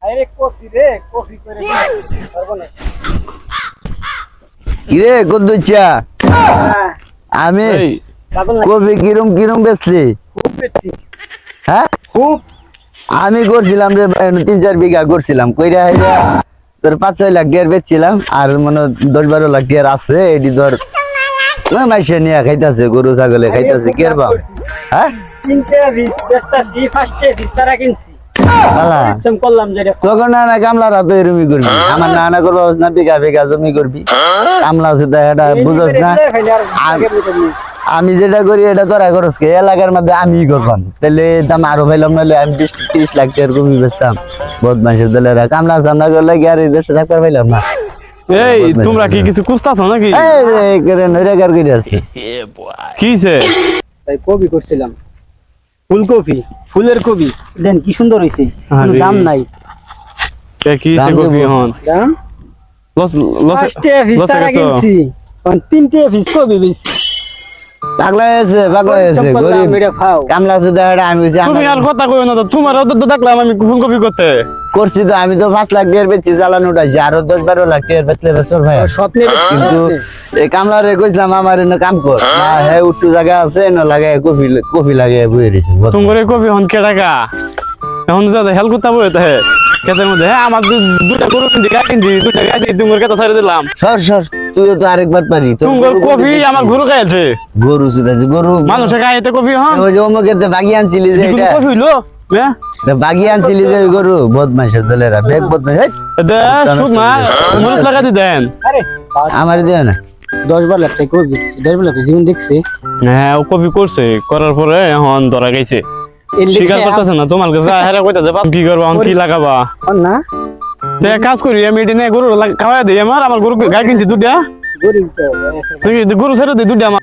আরে কফি রে কফি করে পারবো না। কিরে কদ্দুচা আমি কফি কিরম কিরম বেচলি? খুব বেশি হ্যাঁ খুব আমি করছিলাম রে ভাই 3-4 বিঘা করছিলাম কইরা হাইরা তোর 5-6 লাখ টাকার বেচছিলাম আর মানে 10-12 লাখ টাকার আছে এডি ধর মাইসে নিয়ে খাইতাছে গরু ছাগলে খাইতাছে কেরবা হ্যাঁ তিনটে বীজ বেচতাছি ফার্স্টে বীজ তারা কিনছি আলা একদম করলাম যেটা তখন না কামলারা তো এরকমই করবি আমার নানা করবা না বিঘা বিঘা জমি করবি কামলা সুদা এটা বুঝছ না আমি যেটা করি এটা তোরা করস কে এলাকার মধ্যে আমি করবাম তাহলে দাম আরো পাইলাম নাহলে আমি 20-30 লাখ টাকার কমি বেচতাম বদমাইশের দলেরা কামলা সামনা করলে কি আর এই দেশে থাকতে পাইলাম না। এই তোমরা কি কিছু কুস্তাছো নাকি? এই করে নইরাগার কইরা আছে কিছে তাই কবি করছিলাম ফুলকপি ফুলের কবি দেন কি সুন্দর হইছে কোনো দাম নাই এ কিছে দাম কবি দেবো। হন দাম লস লস ফার্স্টে বীজ লস তারা গেছো কিনছি কোন তিনটে বীজ কবি বেচছি পাগলা আছে গরিব মেরে খাও কামলা সুদা এটা আমি কইছি তুমি আর কথা কইও না তো তোমার তো দেখলাম আমি ফুলকপি করতে করছি তো আমি তো 5 লাখ টাকার বেচছি চালান উঠাইছি আরো 10-12 লাখ টাকার বেচলে বেচর ভাই স্বপ্নে কিন্তু এই কামলারে কইছিলাম আমার এনে কাম কর না হে উঠু জায়গা আছে না লাগে কফি লাগে বই রইছে তোমার কবি হন কে টাকা এখন তো হেল করতে হবে তো হে ক্ষেতের মধ্যে হ্যাঁ আমার দুটা গরু কিনছি গাই কিনছি দুটা গাই দিয়ে তোমার কেতা ছাড়ে দিলাম সর তুইও তো আরেকবার পারি তোমার কবি আমার গরু খাইছে গরু সুদাছে গরু মানুষে গাইতে কবি হন ওই যে অমুকেতে বাগি আনছিলি যে এটা কবি হইলো হ্যাঁ বাগি আনছিলি যে ওই গরু বদমাইশের দলেরা বেগ বদমাইশ হেই, শুন না মরিচ লাগাই দেন আরে আমার দিও না 10-12 লাখ টাকা কবি দেখছি 10-12 লাখ জীবন দেখছি হ্যাঁ ও কপি করছে করার পরে এখন ধরা গেছে স্বীকার করতেছে না তোমার কাছে হেরা কইতাছে বাপ কি করবা এখন কি লাগাবা না তো এক কাজ করি আমি এটি নিয়ে গরু খাওয়াই দিই আমার গরু গাই কিনছি দুটা গরিব তো তুমি গরু ছেড়ে দিই দুটা আমার